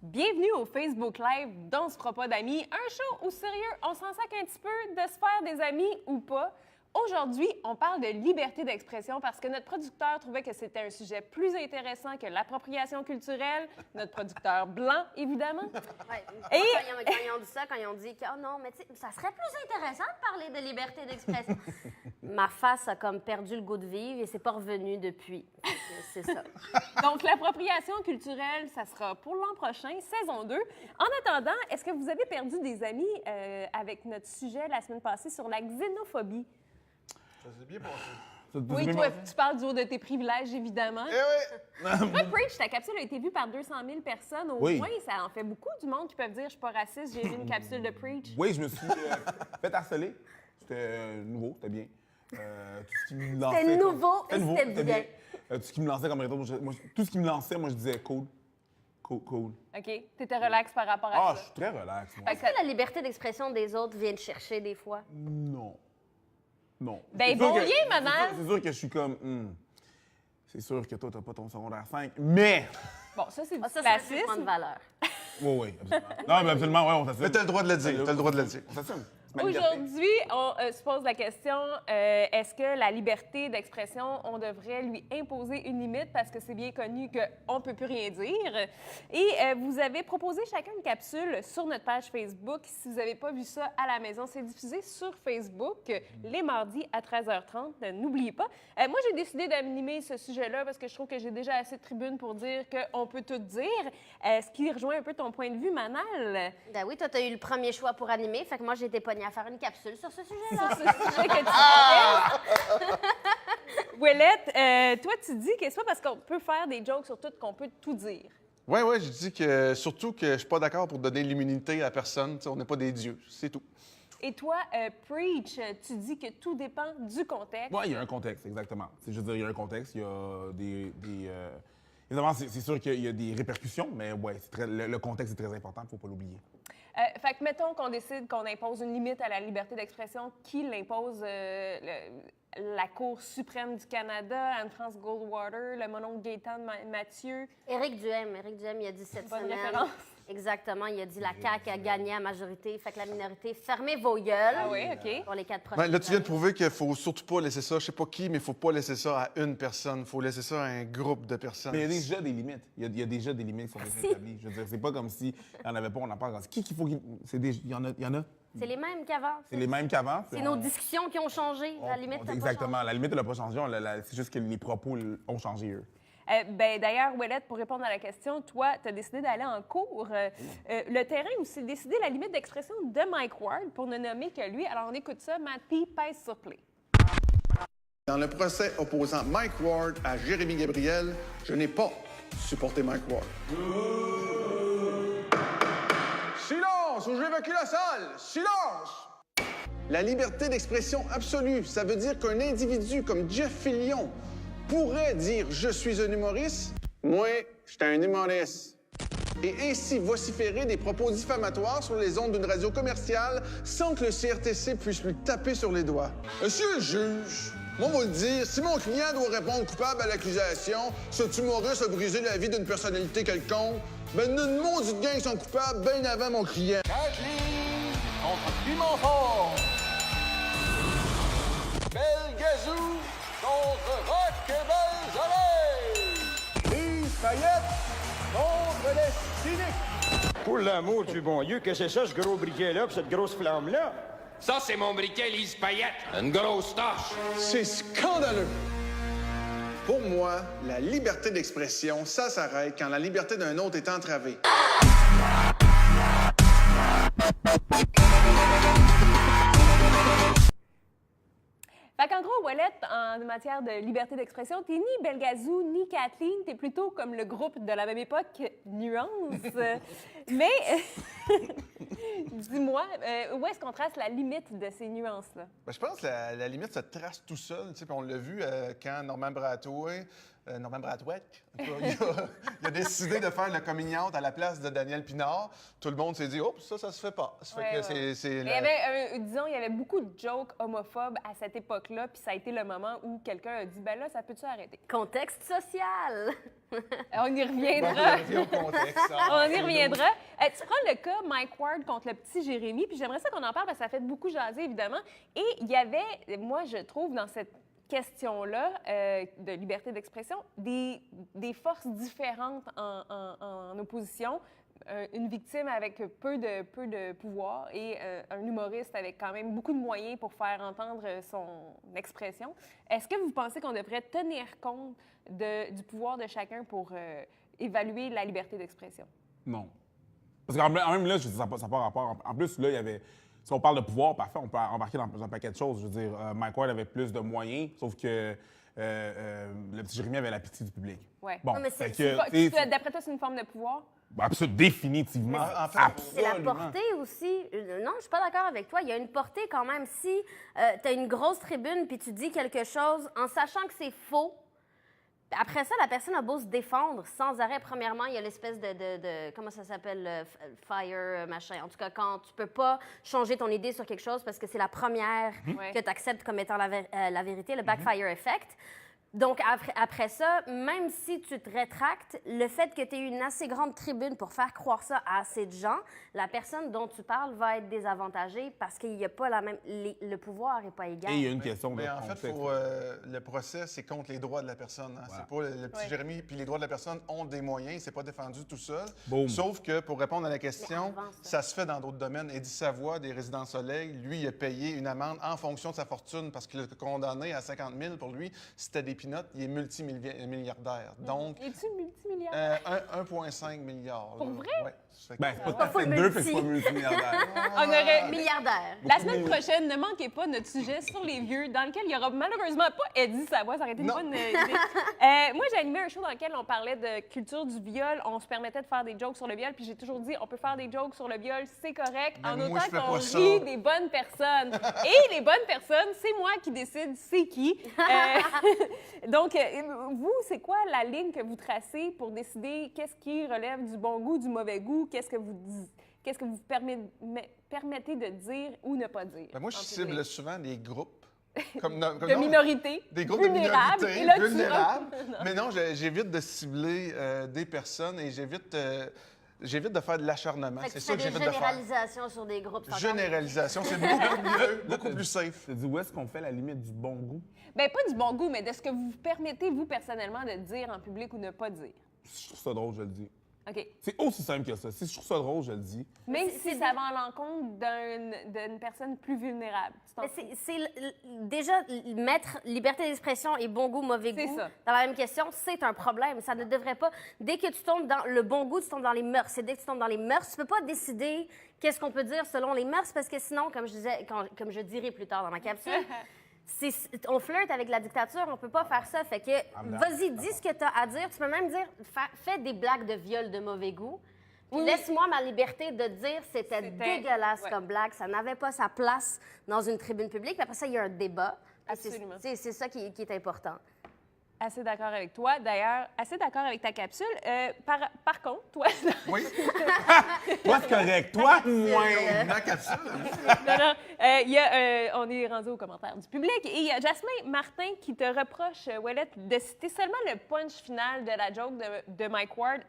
Bienvenue au Facebook Live d'On se fera pas d'amis, un show où sérieux, on s'en sac un petit peu de se faire des amis ou pas. Aujourd'hui, on parle de liberté d'expression parce que notre producteur trouvait que c'était un sujet plus intéressant que l'appropriation culturelle. Notre producteur blanc, évidemment. Ouais. Et... Quand ils ont dit ça, quand ils ont dit que, oh non, mais tu sais, ça serait plus intéressant de parler de liberté d'expression. Ma face a comme perdu le goût de vivre et c'est pas revenu depuis. C'est ça. Donc, l'appropriation culturelle, ça sera pour l'an prochain, saison 2. En attendant, est-ce que vous avez perdu des amis avec notre sujet la semaine passée sur la xénophobie? Ça s'est bien passé. Oui, toi, tu parles du haut de tes privilèges, évidemment. Eh oui! Toi, Preach, ta capsule a été vue par 200 000 personnes. Au moins, ça en fait beaucoup du monde qui peuvent dire « Je suis pas raciste, j'ai vu une capsule de Preach ». Oui, je me suis fait harceler. C'était nouveau, c'était bien. Tout ce qui me lançait C'était nouveau et c'était bien. Tout ce qui me lançait comme réponse, tout ce qui me lançait, moi, je disais « cool, cool, cool ». OK. T'étais relax par rapport à Ah, ça. je suis très relax, moi. Est-ce que la liberté d'expression des autres vient te chercher des fois? Non. Non. Ben, C'est sûr bon que- lien, madame. C'est sûr que je suis comme... C'est sûr que toi, t'as pas ton secondaire 5, mais... Bon, ça, c'est du Ah, ça, c'est un jugement classisme. Oh, de valeur. Oui, oui, absolument. Non, mais absolument, oui, on s'assume. Mais t'as le droit de le dire, t'as le droit de le dire. On s'assume. C'est ma liberté. Aujourd'hui, on se pose la question, est-ce que la liberté d'expression, on devrait lui imposer une limite parce que c'est bien connu qu'on ne peut plus rien dire. Et vous avez proposé chacun une capsule sur notre page Facebook. Si vous n'avez pas vu ça à la maison, c'est diffusé sur Facebook les mardis à 13h30. N'oubliez pas. Moi, j'ai décidé d'animer ce sujet-là parce que je trouve que j'ai déjà assez de tribunes pour dire qu'on peut tout dire. Ce qui rejoint un peu ton point de vue, Manal. Ben oui, toi, t'as eu le premier choix pour animer, fait que moi, j'ai été pognée à faire une capsule sur ce sujet-là. Sur ce sujet que tu fais. Ouellette, toi, tu dis que c'est pas parce qu'on peut faire des jokes sur tout qu'on peut tout dire. Oui, oui, je dis que surtout que je suis pas d'accord pour donner l'immunité à personne. Tu sais, on n'est pas des dieux, c'est tout. Et toi, Preach, tu dis que tout dépend du contexte. Oui, il y a un contexte, exactement. Je veux dire, il y a un contexte, il y a des évidemment, c'est sûr qu'il y a des répercussions, mais ouais, le contexte est très important, il ne faut pas l'oublier. Fait que mettons qu'on décide qu'on impose une limite à la liberté d'expression. Qui l'impose? La Cour suprême du Canada, Anne-France Goldwater, le mononcle Gaétan Mathieu. Éric Duhem, il a dit cette Bonne semaine. référence. Exactement, il a dit la CAQ a gagné à majorité, fait que la minorité, fermez vos gueules. Ah oui, OK. Pour les 4 prochaines Ben, là, tu viens de années. prouver qu'il faut surtout pas laisser ça, je sais pas qui, mais il faut pas laisser ça à une personne. Il faut laisser ça à un groupe de personnes. Mais il y a déjà des limites. Il y a déjà des limites qui sont déjà établies. Je veux dire, c'est pas comme s'il n'y en avait pas, on en parle. Qui qu'il faut qu'il... Il y en a. C'est les mêmes qu'avant. C'est les mêmes qu'avant. C'est nos discussions qui ont changé. La limite, n'a pas Exactement. changé. La limite, elle n'a pas changé. C'est juste que les propos ont changé, eux. D'ailleurs, Ouellette, pour répondre à la question, toi, tu as décidé d'aller en cours. Le terrain où c'est décidé la limite d'expression de Mike Ward, pour ne nommer que lui. Alors, on écoute ça. Matt P. pèse sur play. Dans le procès opposant Mike Ward à Jérémy Gabriel, je n'ai pas supporté Mike Ward. Silence ou j'évacue la salle! Silence! La liberté d'expression absolue, ça veut dire qu'un individu comme Jeff Fillion pourrait dire « Je suis un humoriste ». Moi, j'étais un humoriste. Et ainsi vociférer des propos diffamatoires sur les ondes d'une radio commerciale sans que le CRTC puisse lui taper sur les doigts. Monsieur le juge, moi, on va le dire, si mon client doit répondre coupable à l'accusation, cet humoriste a brisé la vie d'une personnalité quelconque, ben une maudite gang sont coupables bien avant mon client. Kathleen contre Pimentfort. Belgazou contre Rock Belzolé. Yves Payette contre les cyniques. Pour l'amour du bon Dieu, que c'est ça, ce gros briquet-là, pis cette grosse flamme-là? Ça, c'est mon briquet Lise Payette. Une grosse tache. C'est scandaleux. Pour moi, la liberté d'expression, ça s'arrête quand la liberté d'un autre est entravée. Fait qu'en gros, Ouellette, en matière de liberté d'expression, t'es ni Belgazou, ni Kathleen, t'es plutôt comme le groupe de la même époque, Nuance. Mais, dis-moi, où est-ce qu'on trace la limite de ces nuances-là? Ben, je pense que la limite se trace tout seul. Tu sais, puis on l'a vu quand Norman Brathwaite Norman Brathwaite, il a décidé de faire le coming out à la place de Daniel Pinard. Tout le monde s'est dit, oh, ça se fait pas. Ça fait que c'est Il y avait, disons, il y avait beaucoup de jokes homophobes à cette époque-là, puis ça a été le moment où quelqu'un a dit, ben là, ça peut-tu arrêter? Contexte social. On y reviendra. On y On reviendra. Tu prends le cas Mike Ward contre le petit Jérémy, puis j'aimerais ça qu'on en parle parce que ça fait beaucoup jaser, évidemment. Et il y avait, moi, je trouve, dans cette question-là de liberté d'expression, des forces différentes en opposition. Une victime avec peu de pouvoir et un humoriste avec quand même beaucoup de moyens pour faire entendre son expression. Est-ce que vous pensez qu'on devrait tenir compte du pouvoir de chacun pour évaluer la liberté d'expression? Non. Parce qu'en même là, je dis, ça n'a pas rapport. En plus, là, il y avait... Si on parle de pouvoir, parfait, on peut embarquer dans un paquet de choses. Je veux dire, Mike Ward avait plus de moyens, sauf que le petit Jérémy avait la pitié du public. Oui. Non, mais D'après toi, c'est une forme de pouvoir? Absolument, définitivement. En fait, c'est la portée aussi. Non, je suis pas d'accord avec toi. Il y a une portée quand même. Si tu as une grosse tribune puis tu dis quelque chose en sachant que c'est faux, après ça, la personne a beau se défendre sans arrêt. Premièrement, il y a l'espèce de comment ça s'appelle, fire, machin. En tout cas, quand tu peux pas changer ton idée sur quelque chose parce que c'est la première que tu acceptes comme étant la vérité, le backfire effect. Donc, après ça, même si tu te rétractes, le fait que tu aies une assez grande tribune pour faire croire ça à assez de gens, la personne dont tu parles va être désavantagée parce qu'il n'y a pas la même... le pouvoir n'est pas égal. Et il y a une question de Mais en contexte. fait, le procès, c'est contre les droits de la personne. Hein. C'est pas le petit Jérémy. Puis les droits de la personne ont des moyens. C'est pas défendu tout seul. Boom. Sauf que, pour répondre à la question, Mais avant ça se fait dans d'autres domaines. Eddie Savoie, des Résidents Soleil, lui, il a payé une amende en fonction de sa fortune parce qu'il a condamné à 50 000 pour lui. C'était des pinottes. Il est multimilliardaire. Donc, Es-tu multimilliardaire? 1,5 milliard. Pour vrai? Ouais. Ben, c'est pas fait deux, fait que c'est pas multimilliardaire. On aurait... Milliardaire. La semaine prochaine, ne manquez pas notre sujet sur les vieux, dans lequel il n'y aura malheureusement pas Eddie Savoie. Ça aurait été une bonne idée. Moi, j'ai animé un show dans lequel on parlait de culture du viol. On se permettait de faire des jokes sur le viol. Puis j'ai toujours dit, on peut faire des jokes sur le viol, c'est correct, Mais en moi, autant je fais qu'on pas ça. rit des bonnes personnes. Et les bonnes personnes, c'est moi qui décide c'est qui. Donc, vous, c'est quoi la ligne que vous tracez pour décider qu'est-ce qui relève du bon goût, du mauvais goût? Qu'est-ce que vous permettez de dire ou ne pas dire? Ben moi, je en cible public? souvent des groupes. De minorités. Des groupes vulnérables. de minorités Et là, tu vulnérables. Non. Mais non, j'évite de cibler des personnes et j'évite de faire de l'acharnement. Fait que C'est tu ça fais que des j'évite de faire. généralisations sur des groupes. c'est encore- Généralisation, c'est beaucoup mieux, beaucoup plus safe. Tu te dis, où est-ce qu'on fait la limite du bon goût? Bien, pas du bon goût, mais de ce que vous permettez, vous, personnellement, de dire en public ou ne pas dire. Si je trouve ça drôle, je le dis. OK. C'est aussi simple que ça. Si je trouve ça drôle, je le dis. Même c'est si ça va à l'encontre d'une personne plus vulnérable. Tu t'en Mais fous. déjà, mettre liberté d'expression et bon goût, mauvais C'est goût ça. dans la même question, c'est un problème. Ça ne devrait pas... Dès que tu tombes dans le bon goût, tu tombes dans les mœurs. Et dès que tu tombes dans les mœurs, tu peux pas décider qu'est-ce qu'on peut dire selon les mœurs parce que sinon, comme je dirai plus tard dans ma capsule, on flirte avec la dictature, on peut pas faire ça. Fait que, vas-y, dis ce que tu as à dire. Tu peux même dire, fais des blagues de viol de mauvais goût. Puis laisse-moi ma liberté de dire c'était dégueulasse comme blague. Ça n'avait pas sa place dans une tribune publique. Puis après ça, il y a un débat. Puis Absolument. C'est ça qui est important. Assez d'accord avec toi. D'ailleurs, assez d'accord avec ta capsule. Par contre, toi... Oui, Toi, c'est correct. Toi, moins. ma capsule. Non, on est rendu aux commentaires du public. Et il y a Jasmin Martin qui te reproche, Ouellette, de citer seulement le punch final de la joke de Mike Ward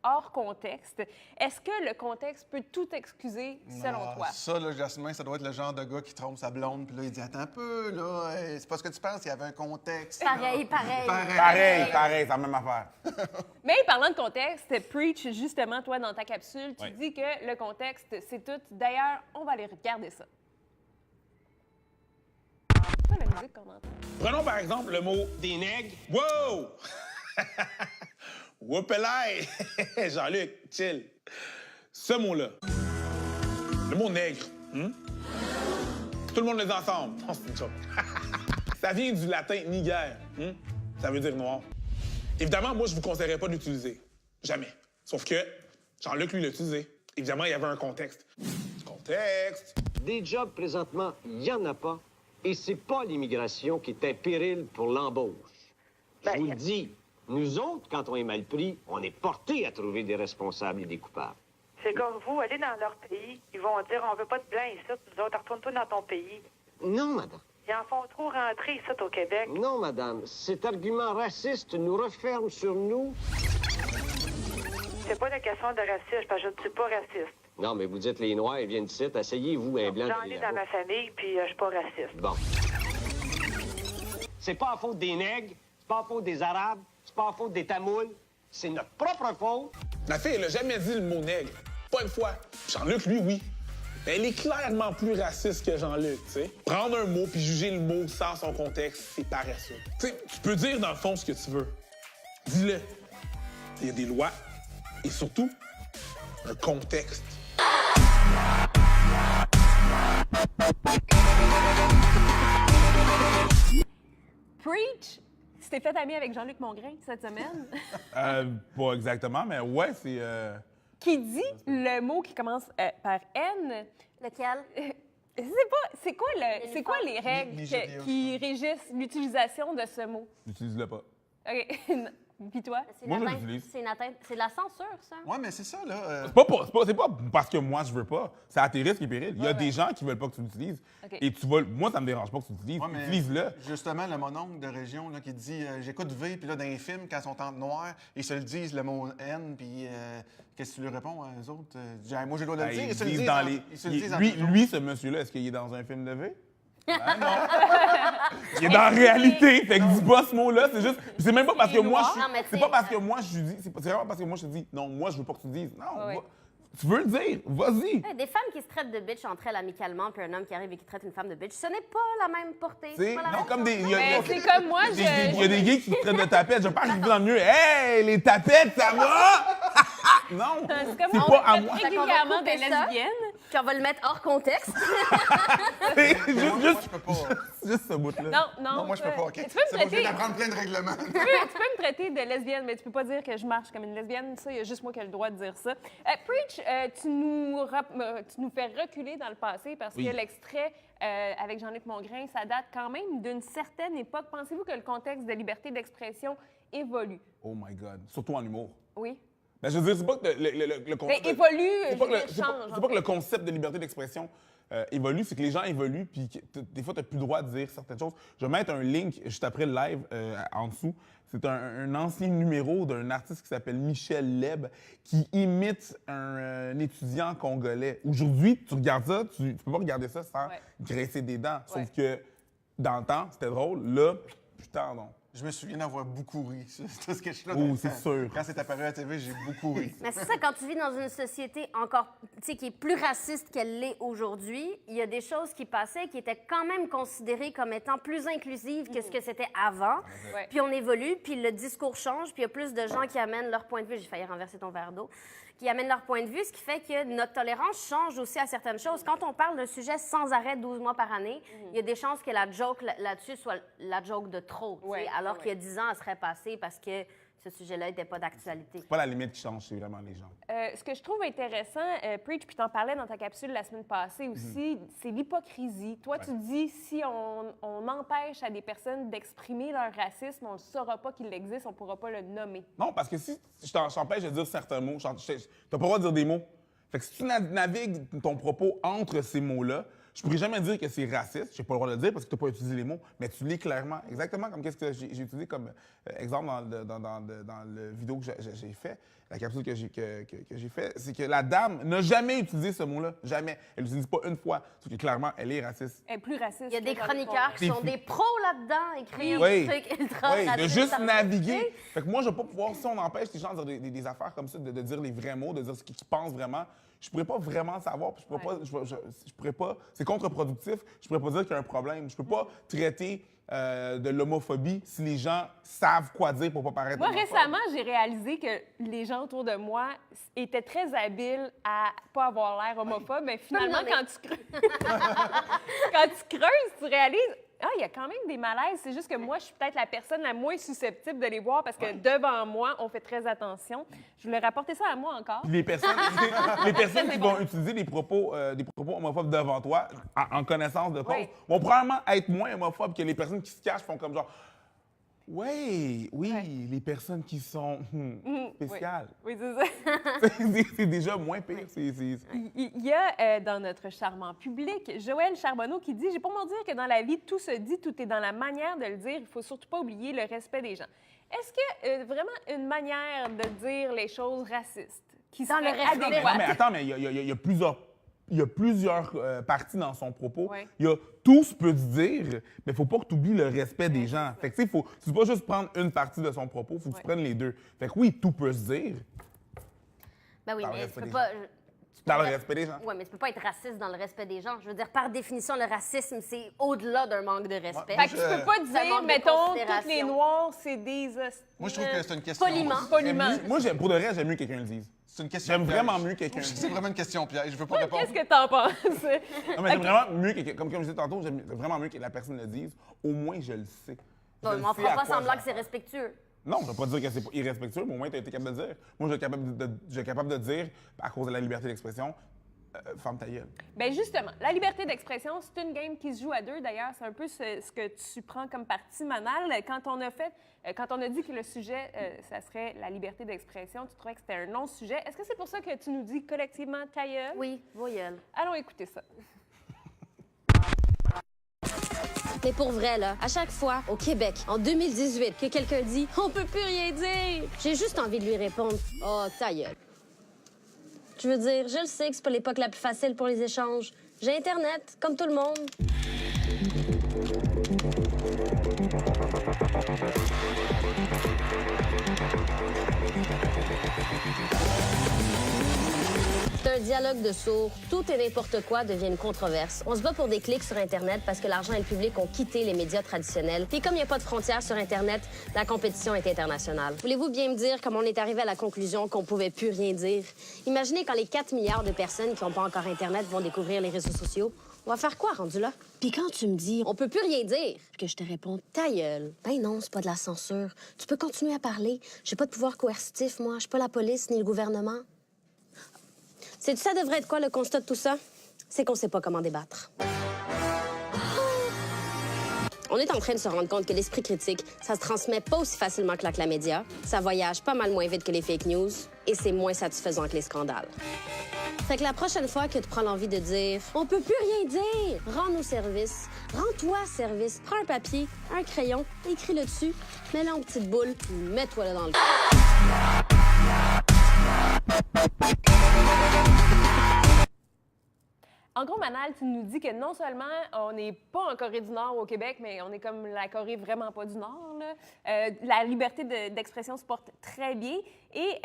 hors contexte. Est-ce que le contexte peut tout excuser, selon toi? Ça, là, Jasmin, ça doit être le genre de gars qui trompe sa blonde, puis là, il dit « Attends un peu, là, hey, c'est pas ce que tu penses, il y avait un contexte. » Pareil. Pareil, c'est la même affaire. Mais parlant de contexte, Preach, justement, toi, dans ta capsule, tu Ouais. dis que le contexte, c'est tout. D'ailleurs, on va aller regarder ça. C'est pas la musique qu'on entend. Prenons par exemple le mot des nègres. Wow! Whoopelay! Jean-Luc, chill. Ce mot-là, le mot nègre, tout le monde les ensemble. Non, c'est une joke. Ça vient du latin niger. Ça veut dire noir. Évidemment, moi, je vous conseillerais pas d'utiliser. Jamais. Sauf que Jean-Luc, lui, l'a utilisé. Évidemment, il y avait un contexte. Contexte. Des jobs, présentement, il n'y en a pas. Et c'est pas l'immigration qui est un péril pour l'embauche. Je vous le dis, Nous autres, quand on est mal pris, on est portés à trouver des responsables et des coupables. C'est comme vous, allez dans leur pays, ils vont dire on veut pas de blancs ici, nous autres, retourne-toi dans ton pays. Non, madame. Ils en font trop rentrer ici au Québec. Non, madame. Cet argument raciste nous referme sur nous. C'est pas la question de racisme, parce que je ne suis pas raciste. Non, mais vous dites les Noirs, ils viennent ici. Asseyez-vous, un blanc. J'en ai dans ma famille, puis je suis pas raciste. Bon. C'est pas à faute des nègres, c'est pas à faute des Arabes, c'est pas à faute des Tamouls. C'est notre propre faute. Ma fille, elle a jamais dit le mot nègre. Pas une fois. Jean-Luc, lui, oui. Mais elle est clairement plus raciste que Jean-Luc, tu sais. Prendre un mot puis juger le mot sans son contexte, c'est paresseux. Tu sais, tu peux dire dans le fond ce que tu veux. Dis-le. Il y a des lois et surtout un contexte. Preach! Tu t'es fait ami avec Jean-Luc Mongrain cette semaine. Pas exactement, mais ouais, c'est... Qui dit le mot qui commence par N. Lequel? C'est quoi les règles Nigeria, qui régissent l'utilisation de ce mot? J'utilise-le pas. OK. Puis toi? C'est Moi, une je atteinte- l'utilise. c'est une atteinte. C'est de la censure, ça. Ouais, mais c'est ça, là. C'est pas parce que moi, je veux pas. C'est à tes risques et périls. Il y a des gens qui veulent pas que tu l'utilises. OK. Et tu vas... Moi, ça me dérange pas que tu l'utilises. Ouais, mais Utilise-le. Justement, le mononcle de région là, qui dit j'écoute V, puis là, dans les films, quand ils sont en noir, ils se le disent le mot N, puis qu'est-ce que tu lui réponds à eux autres? Moi, j'ai le droit de le dire. Ils Ils se le disent disent dans en- les... ils se le disent en Lui, toujours. lui, ce monsieur-là, est-ce qu'il est dans un film de V? Ben non. Il est dans la réalité. Fait que dis pas ce mot-là. C'est juste. Puis c'est même pas parce que moi, Non, mais c'est tu pas sais, parce que moi, je dis. C'est vraiment parce que moi, je te dis, non, moi, je veux pas que tu dises. Non, Ouais. tu veux le dire, vas-y. Des femmes qui se traitent de bitch entre elles amicalement, puis un homme qui arrive et qui traite une femme de bitch, ce n'est pas la même portée. Tu sais, pas la non, même comme des. Mais c'est comme moi, Il y a des gays qui se traitent de tapettes. Je pense qu'ils vont dans le mieux. Hey, les tapettes, ça va? Non! C'est comme C'est on pas à traite moi. régulièrement des couper ça. lesbiennes. Puis on va le mettre hors contexte. C'est Moi, juste, je peux pas. juste ce bout-là. Non, moi, je peux pas, OK? Tu peux me C'est bon, je viens traiter... d'apprendre plein de règlements. Tu peux me traiter de lesbienne, mais tu peux pas dire que je marche comme une lesbienne. Ça, il y a juste moi qui ai le droit de dire ça. Preach, tu nous fais reculer dans le passé parce Oui. que l'extrait avec Jean-Luc Mongrain, ça date quand même d'une certaine époque. Pensez-vous que le contexte de liberté d'expression évolue? Oh my God. Surtout en humour. Oui. Ben, je veux dire, c'est pas que le Mais concept... évolue, C'est pas, que le- je c'est pas- change. c'est pas que le concept de liberté d'expression évolue, c'est que les gens évoluent, puis des fois, tu n'as plus le droit de dire certaines choses. Je vais mettre un link juste après le live en dessous. C'est un ancien numéro d'un artiste qui s'appelle Michel Leb, qui imite un étudiant congolais. Aujourd'hui, tu regardes ça, tu peux pas regarder ça sans graisser des dents. Sauf que dans le temps, c'était drôle. Là, putain, non. Je me souviens d'avoir beaucoup ri. Ce sketch-là. Oh, c'est sûr. Quand c'est apparu à la TV, j'ai beaucoup ri. Mais c'est ça, quand tu vis dans une société encore, tu sais, qui est plus raciste qu'elle l'est aujourd'hui, il y a des choses qui passaient qui étaient quand même considérées comme étant plus inclusives que ce que c'était avant. Ouais. Puis on évolue, puis le discours change, puis il y a plus de gens qui amènent leur point de vue. J'ai failli renverser ton verre d'eau. Qui amènent leur point de vue, ce qui fait que notre tolérance change aussi à certaines choses. Quand on parle d'un sujet sans arrêt 12 mois par année, il y a des chances que la joke là-dessus soit la joke de trop. Tu sais, Ouais, alors ouais. qu'il y a 10 ans, elle serait passée parce que ce sujet-là n'était pas d'actualité. C'est pas la limite qui change, c'est vraiment les gens. Ce que je trouve intéressant, Preach, puis t'en parlais dans ta capsule la semaine passée aussi, c'est l'hypocrisie. Toi, tu dis, si on empêche à des personnes d'exprimer leur racisme, on ne saura pas qu'il existe, on ne pourra pas le nommer. Non, parce que si je t'empêche de dire certains mots, t'as pas le droit de dire des mots. Fait que si tu navigues ton propos entre ces mots-là, je pourrais jamais dire que c'est raciste. J'ai pas le droit de le dire parce que tu n'as pas utilisé les mots, mais tu l'es clairement. Exactement comme qu'est-ce que j'ai utilisé comme exemple dans le vidéo que j'ai fait, la capsule que j'ai fait, c'est que la dame n'a jamais utilisé ce mot-là. Jamais. Elle l'utilise pas une fois. Sauf que clairement, elle est raciste. Elle est plus raciste. Il y a des que Jean-Luc chroniqueurs qui sont des pros là-dedans, écrire Oui. des trucs ultra Oui, de racistes, juste ça me- naviguer. Fait que moi, je vais pas pouvoir, si on empêche les gens de dire des affaires comme ça, de dire les vrais mots, de dire ce qu'ils pensent vraiment, je pourrais pas vraiment savoir, puis je pourrais pas, c'est contre-productif, je pourrais pas dire qu'il y a un problème. Je peux pas traiter de l'homophobie si les gens savent quoi dire pour pas paraître Moi, homophobe. récemment, j'ai réalisé que les gens autour de moi étaient très habiles à pas avoir l'air homophobe, mais finalement, nommer. quand tu creuses, tu réalises, il y a quand même des malaises. C'est juste que moi, je suis peut-être la personne la moins susceptible de les voir parce que devant moi, on fait très attention. Je voulais rapporter ça à moi encore. Puis les personnes qui vont utiliser des propos homophobes devant toi, en connaissance de cause, Oui. vont probablement être moins homophobes que les personnes qui se cachent, font comme genre Oui, Ouais. les personnes qui sont spéciales. Oui, c'est ça. C'est déjà moins pire. Il y a dans notre charmant public Joël Charbonneau qui dit « J'ai pour mon dire que dans la vie, tout se dit, tout est dans la manière de le dire. Il faut surtout pas oublier le respect des gens. » Est-ce que vraiment une manière de dire les choses racistes qui Dans le serait respect des adéquate? Non, mais attends, mais il y a plusieurs... Il y a plusieurs parties dans son propos. Ouais. Il y a tout se peut se dire, mais il ne faut pas que tu oublies le respect des gens. Fait que tu sais, tu ne peux pas juste prendre une partie de son propos, il faut que tu prennes les deux. Fait que oui, tout peut se dire Ben oui, Dans le mais tu respect peux des pas. dans le respect des gens. Oui, mais tu peux pas être raciste dans le respect des gens. Je veux dire, par définition, le racisme, c'est au-delà d'un manque de respect. Fait que tu peux pas Ça dire, manque de mettons, considération. toutes les Noirs, c'est des... Moi, je trouve que c'est une question. Poliment. Moi, pour de vrai, j'aime mieux que quelqu'un le dise. C'est une question. J'aime piège. vraiment mieux que quelqu'un le C'est dise. vraiment une question piège. Je veux pas répondre. Qu'est-ce que t'en penses? Non, mais j'aime vraiment mieux que, comme je disais tantôt, j'aime vraiment mieux que la personne le dise. Au moins, je le sais. Je Bon, le mais on sais fera à pas quoi semblant j'ai que c'est respectueux. Non, je ne veux pas dire que c'est pas irrespectueux, mais au moins, tu as été capable de le dire. Moi, je suis capable de dire, à cause de la liberté d'expression, ferme ta gueule. Bien, justement, la liberté d'expression, c'est une game qui se joue à deux. D'ailleurs, c'est un peu ce que tu prends comme partie, Manal. Quand on a dit que le sujet, ça serait la liberté d'expression, tu trouvais que c'était un non-sujet. Est-ce que c'est pour ça que tu nous dis collectivement ta gueule? Oui, voyelle. Allons écouter ça. Mais pour vrai, là, à chaque fois, au Québec, en 2018, que quelqu'un dit « On peut plus rien dire », j'ai juste envie de lui répondre « Oh, ta gueule ». Je veux dire, je le sais que c'est pas l'époque la plus facile pour les échanges. J'ai Internet, comme tout le monde. C'est un dialogue de sourds. Tout et n'importe quoi devient une controverse. On se bat pour des clics sur Internet parce que l'argent et le public ont quitté les médias traditionnels. Puis comme il n'y a pas de frontières sur Internet, la compétition est internationale. Voulez-vous bien me dire comment on est arrivé à la conclusion qu'on pouvait plus rien dire? Imaginez quand les 4 milliards de personnes qui n'ont pas encore Internet vont découvrir les réseaux sociaux. On va faire quoi, rendu là? Puis quand tu me dis « On peut plus rien dire », que je te réponds « Ta gueule ». Ben non, c'est pas de la censure. Tu peux continuer à parler. J'ai pas de pouvoir coercitif, moi. Je suis pas la police ni le gouvernement. Sais-tu, ça devrait être quoi, le constat de tout ça? C'est qu'on sait pas comment débattre. On est en train de se rendre compte que l'esprit critique, ça se transmet pas aussi facilement que la claque média, ça voyage pas mal moins vite que les fake news, et c'est moins satisfaisant que les scandales. Fait que la prochaine fois que tu prends l'envie de dire « On peut plus rien dire », rends-nous service. Rends-toi service. Prends un papier, un crayon, écris-le dessus, mets-le en petite boule, puis mets-toi là dans le... En gros, Manal, tu nous dis que non seulement on n'est pas en Corée du Nord au Québec, mais on est comme la Corée vraiment pas du Nord. Là. La liberté d'expression se porte très bien. Et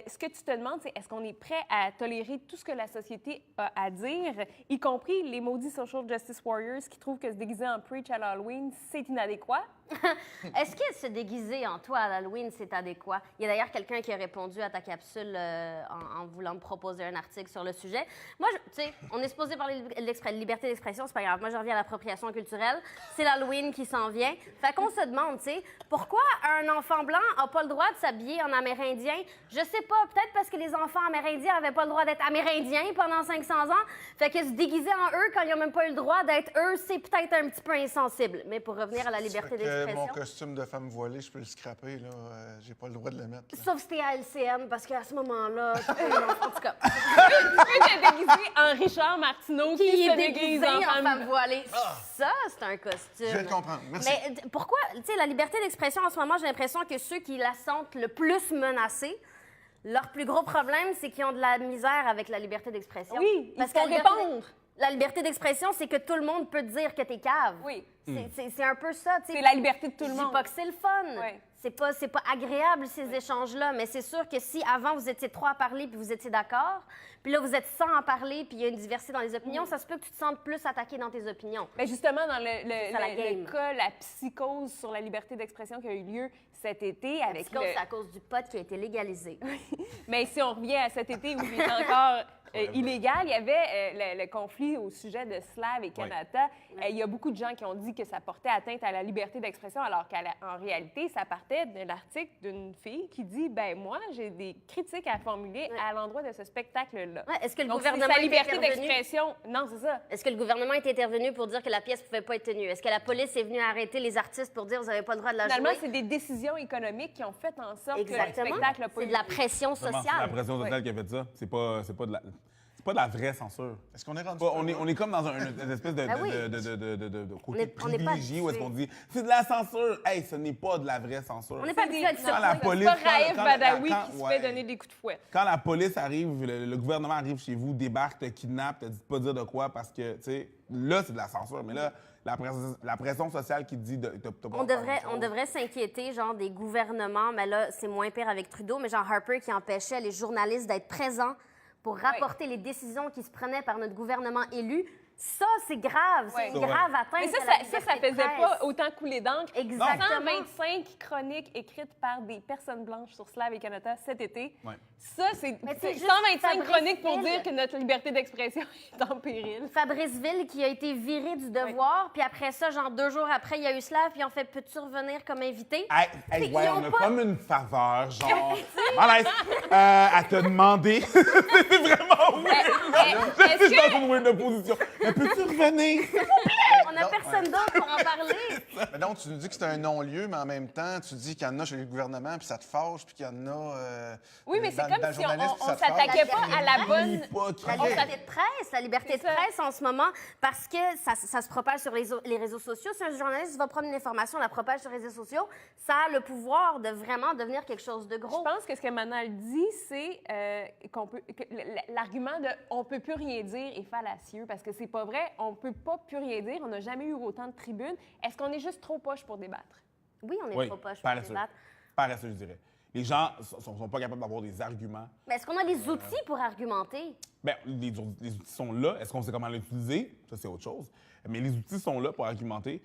ce que tu te demandes, c'est est-ce qu'on est prêt à tolérer tout ce que la société a à dire, y compris les maudits social justice warriors qui trouvent que se déguiser en preach à l'Halloween, c'est inadéquat? Est-ce que se déguiser en toi à l'Halloween, c'est adéquat? Il y a d'ailleurs quelqu'un qui a répondu à ta capsule en voulant me proposer un article sur le sujet. Moi, tu sais, on est supposé parler de liberté d'expression, c'est pas grave. Moi, je reviens à l'appropriation culturelle. C'est l'Halloween qui s'en vient. Fait qu'on se demande, tu sais, pourquoi un enfant blanc a pas le droit de s'habiller en amérindien? Je sais pas, peut-être parce que les enfants amérindiens avaient pas le droit d'être amérindiens pendant 500 ans. Fait que se déguiser en eux quand ils ont même pas eu le droit d'être eux, c'est peut-être un petit peu insensible. Mais pour revenir à la liberté d'expression... Mon costume de femme voilée, je peux le scraper, là. J'ai pas le droit de le mettre. Là. Sauf si t'es à LCN, parce qu'à ce moment-là, en tout cas... Tu peux te déguiser en Richard Martineau qui se déguise en femme voilée. Ça, c'est un costume. Je viens de comprendre. Merci. Mais pourquoi, tu sais, la liberté d'expression, en ce moment, j'ai l'impression que ceux qui la sentent le plus menacée, leur plus gros problème, c'est qu'ils ont de la misère avec la liberté d'expression. Oui, parce ils font que répondre. La liberté d'expression, c'est que tout le monde peut te dire que t'es cave. Oui. C'est un peu ça, tu sais. C'est la liberté de tout le Je monde. dis pas que c'est le fun. Oui. C'est pas agréable, ces échanges-là, mais c'est sûr que si avant, vous étiez 3 à parler puis vous étiez d'accord, puis là, vous êtes 100 à parler puis il y a une diversité dans les opinions, ça se peut que tu te sentes plus attaqué dans tes opinions. Mais justement, dans la game. le cas, la psychose sur la liberté d'expression qui a eu lieu cet été avec C'est à cause du pot qui a été légalisé. Mais si on revient à cet été où il est encore illégale. Il y avait le conflit au sujet de Slav et Kanata. Il y a beaucoup de gens qui ont dit que ça portait atteinte à la liberté d'expression, alors qu'en réalité, ça partait de l'article d'une fille qui dit, ben moi, j'ai des critiques à formuler à l'endroit de ce spectacle-là. Ouais, est-ce que le Donc, gouvernement c'est sa est liberté intervenu? d'expression. Non, c'est ça. Est-ce que le gouvernement est intervenu pour dire que la pièce ne pouvait pas être tenue? Est-ce que la police est venue arrêter les artistes pour dire vous n'avez pas le droit de la Finalement, jouer? c'est des décisions économiques qui ont fait en sorte Exactement. que le spectacle n'a pas C'est eu de la lieu. pression C'est la sociale. pression sociale qui a fait ça. C'est pas de la vraie censure. Est-ce qu'on est rendu... On est comme dans une espèce de, Ben oui. de côté On est pas privilégié où est-ce habitué. qu'on dit c'est de la censure. Hey, ce n'est pas de la vraie censure. On n'est pas habitué à C'est ça. la police- pas Raif quand- Badawi quand- qui se ouais. fait donner des coups de fouet. Quand la police arrive, le gouvernement arrive chez vous, débarque, te kidnappe, te dit de pas dire de quoi parce que, tu sais, là, c'est de la censure. Mais là, la pression sociale qui te dit de t'as pas On le droit de faire on une chose. devrait s'inquiéter, genre, des gouvernements, mais là, c'est moins pire avec Trudeau, mais genre Harper qui empêchait les journalistes d'être présents pour rapporter les décisions qui se prenaient par notre gouvernement élu. Ça, c'est grave. C'est une Ouais. grave atteinte Mais ça, à la ça liberté de faisait presse. pas autant couler d'encre. Exactement. 125 chroniques écrites par des personnes blanches sur Slav et Kanata cet été. Ouais. Ça, c'est Mais c'est juste 125 Fabrice chroniques pour Ville. dire que notre liberté d'expression est en péril. Fabrice Ville qui a été viré du devoir, puis après ça, genre 2 jours après, il y a eu Slav, puis on fait « Peux-tu revenir comme invité? » Hey, Ils ouais, ont on a pas- comme une faveur, genre. Malaise. Elle t'a demandé. C'est vraiment weird. Je est-ce suis dans une weird position. Mais peux-tu revenir? On n'a personne d'autre pour en parler. Mais donc, tu nous dis que c'est un non-lieu, mais en même temps, tu dis qu'il y en a chez le gouvernement, puis ça te fâche, puis qu'il y en a... Oui, mais c'est dans comme le si journalisme, puis on ça te fâche. s'attaquait pas à la bonne... La liberté de presse, la liberté de C'est ça. presse en ce moment, parce que ça se propage sur les réseaux sociaux. Si un journaliste va prendre une information, la propage sur les réseaux sociaux, ça a le pouvoir de vraiment devenir quelque chose de Je gros. pense que ce que Manal dit, c'est que l'argument de « on peut plus rien dire » est fallacieux, parce que c'est pas vrai. On peut pas plus rien dire. On n'a jamais eu autant de tribunes. Est-ce qu'on est juste trop poche pour débattre? Oui, on est Oui, trop poche pour paresseux. débattre. Paresseux, je dirais. Les gens sont pas capables d'avoir des arguments. Mais est-ce qu'on a les outils pour argumenter? Bien, les outils sont là. Est-ce qu'on sait comment l'utiliser? Ça, c'est autre chose. Mais les outils sont là pour argumenter.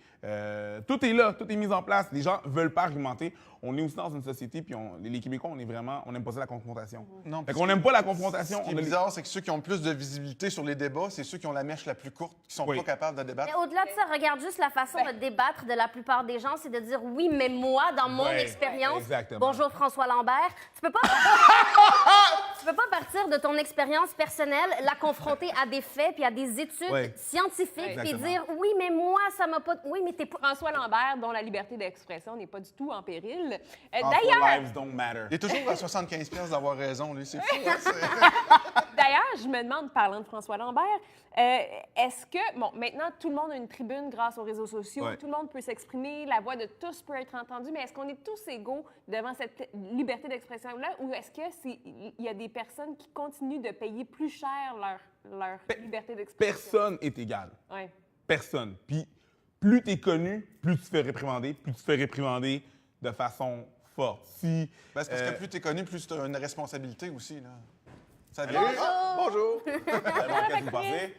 Tout est là, tout est mis en place. Les gens veulent pas argumenter. On est aussi dans une société, puis les Québécois, on n'aime pas ça, la confrontation. Non, Fait qu'on n'aime pas la confrontation. Ce qui est bizarre, c'est que ceux qui ont le plus de visibilité sur les débats, c'est ceux qui ont la mèche la plus courte, qui sont Oui. pas capables de débattre. Mais au-delà de ça, regarde juste la façon de débattre de la plupart des gens, c'est de dire oui, mais moi, dans mon Ouais, expérience, exactement. bonjour François Lambert, tu peux pas partir de ton expérience personnelle, la confronter à des faits puis à des études Ouais. scientifiques puis Exactement. dire oui, mais moi, ça m'a pas. Oui, mais t'es pas. François Lambert, dont la liberté d'expression n'est pas du tout en péril. Our D'ailleurs, lives don't matter. Il est toujours à 75 pièces d'avoir raison, lui. C'est fou, hein? D'ailleurs, je me demande, parlant de François Lambert, est-ce que, bon, maintenant, tout le monde a une tribune grâce aux réseaux sociaux, Ouais. tout le monde peut s'exprimer, la voix de tous peut être entendue, mais est-ce qu'on est tous égaux devant cette liberté d'expression-là, ou est-ce qu'il y a des personnes qui continuent de payer plus cher leur liberté d'expression? Personne est égal. Ouais. Personne. Puis, plus tu es connu, plus tu te fais réprimander, de façon forte. Si, Ben, c'est parce que plus tu es connu, plus tu as une responsabilité aussi. Là. Ça Allô? vient. Ah, bonjour! qu'est-ce que vous pensez?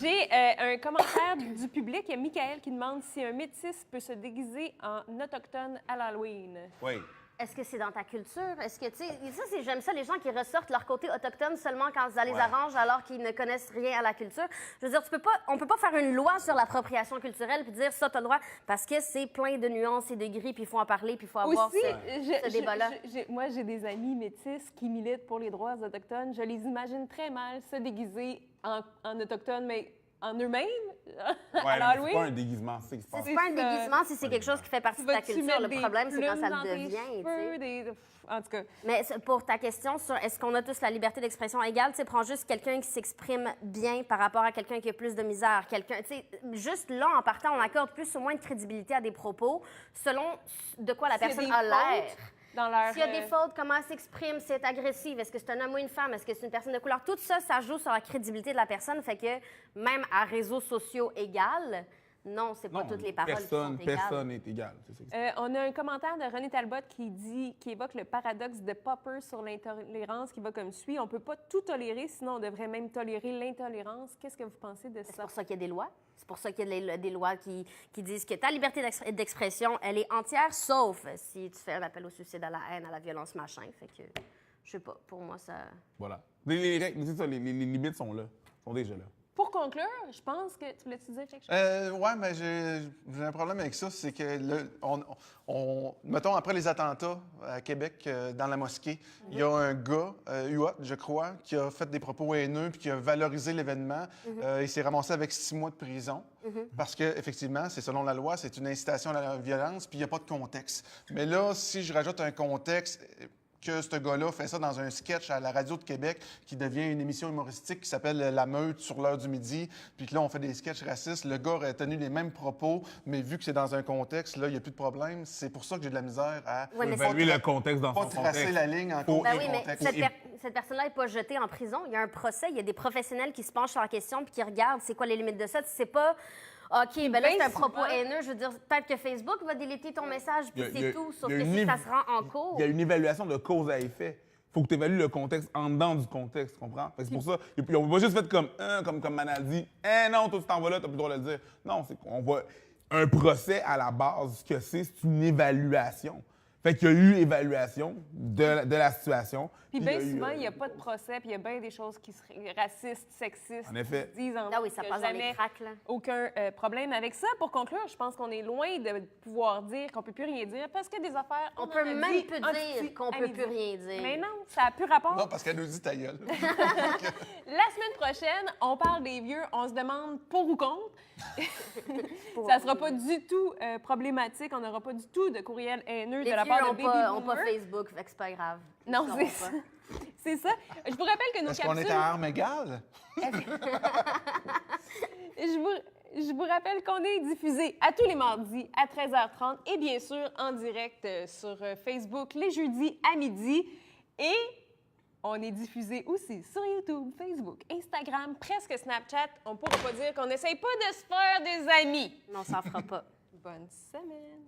J'ai un commentaire du public. Il y a Michael qui demande si un métis peut se déguiser en autochtone à l'Halloween. Oui. Est-ce que c'est dans ta culture? Est-ce que, tu sais, ça, j'aime ça, les gens qui ressortent leur côté autochtone seulement quand ça les Ouais. arrange alors qu'ils ne connaissent rien à la culture. Je veux dire, on peut pas faire une loi sur l'appropriation culturelle puis dire ça, t'as le droit, parce que c'est plein de nuances et de gris, puis il faut en parler, puis il faut avoir Aussi, ce débat-là. moi, j'ai des amis métis qui militent pour les droits autochtones. Je les imagine très mal se déguiser en autochtone, mais en eux-mêmes, Ouais, à mais c'est l'Halloween. pas un déguisement, c'est ce qui se passe. C'est pas un ça. déguisement si c'est quelque chose qui fait partie de ta Vas-tu culture. mettre Le des problème, c'est quand ça plumes dans le tes devient, tu cheveux, sais. En tout cas, Mais pour ta question sur est-ce qu'on a tous la liberté d'expression égale, tu sais, prends juste quelqu'un qui s'exprime bien par rapport à quelqu'un qui a plus de misère. Quelqu'un, tu sais, juste là, en partant, on accorde plus ou moins de crédibilité à des propos selon de quoi la s'il y a personne des a l'air. fautes dans leur... S'il y a des fautes, comment elle s'exprime, si elle est agressive, est-ce que c'est un homme ou une femme, est-ce que c'est une personne de couleur, tout ça, ça joue sur la crédibilité de la personne, fait que même à réseaux sociaux égal, non, c'est pas Non, toutes les paroles qui sont égales. personne n'est égal. C'est ça qui se passe. On a un commentaire de René Talbot qui évoque le paradoxe de Popper sur l'intolérance qui va comme suit. On ne peut pas tout tolérer, sinon on devrait même tolérer l'intolérance. Qu'est-ce que vous pensez de C'est ça? pour ça qu'il y a des lois. C'est pour ça qu'il y a des lois qui disent que ta liberté d'expression, elle est entière, sauf si tu fais un appel au suicide, à la haine, à la violence, machin. Fait que Je sais pas, pour moi, ça... Voilà. Les règles, c'est ça, les limites sont là, sont déjà là. Pour conclure, je pense que tu voulais-tu dire quelque chose? Ouais, mais j'ai un problème avec ça, c'est que mettons après les attentats à Québec, dans la mosquée, il y a un gars, Huot, je crois, qui a fait des propos haineux puis qui a valorisé l'événement. Il s'est ramassé avec 6 mois de prison parce que effectivement, c'est selon la loi, c'est une incitation à la violence puis il n'y a pas de contexte. Mais là, si je rajoute un contexte que ce gars-là fait ça dans un sketch à la radio de Québec qui devient une émission humoristique qui s'appelle La Meute sur l'heure du midi, puis que là, on fait des sketchs racistes. Le gars a tenu les mêmes propos, mais vu que c'est dans un contexte, là, il n'y a plus de problème. C'est pour ça que j'ai de la misère à évaluer le contexte dans son pas tracer contexte. la ligne en Ben oui, mais contexte. cette personne-là n'est pas jetée en prison. Il y a un procès, il y a des professionnels qui se penchent sur la question puis qui regardent c'est quoi les limites de ça. C'est pas... OK, ben là, c'est un propos haineux. Je veux dire, peut-être que Facebook va déléter ton message, puis c'est tout. Sauf que si ça se rend en cours... Il y a une évaluation de cause à effet. Il faut que tu évalues le contexte en dedans du contexte, tu comprends? C'est pour ça. Et puis, on va pas juste faire comme Manal dit. Non, toi, tu t'en vas là, tu n'as plus le droit de le dire. Non, c'est qu'on voit un procès à la base, ce que c'est une évaluation. Fait qu'il y a eu évaluation de la situation. Puis bien souvent, il n'y a pas de procès, puis il y a bien des choses qui seraient racistes, sexistes, En effet. qui disent en Ah oui, ça passe dans les cracks, là. aucun problème avec ça. Pour conclure, je pense qu'on est loin de pouvoir dire qu'on peut plus rien dire parce que des affaires... On peut même plus dire qu'on peut plus rien dire. Mais non, ça n'a plus rapport. Non, parce qu'elle nous dit ta gueule. La semaine prochaine, on parle des vieux, on se demande pour ou contre. Ça sera pas du tout problématique, on n'aura pas du tout de courriel haineux de la part de Baby Boomer. Boomer. On pas Facebook, fait que c'est pas grave. Non, c'est ça. C'est ça. Je vous rappelle que nos Est-ce capsules... qu'on est à armes égales? Je vous rappelle qu'on est diffusé à tous les mardis à 13h30 et bien sûr en direct sur Facebook les jeudis à midi. Et on est diffusé aussi sur YouTube, Facebook, Instagram, presque Snapchat. On ne pourra pas dire qu'on n'essaye pas de se faire des amis. Non, ça en fera pas. Bonne semaine.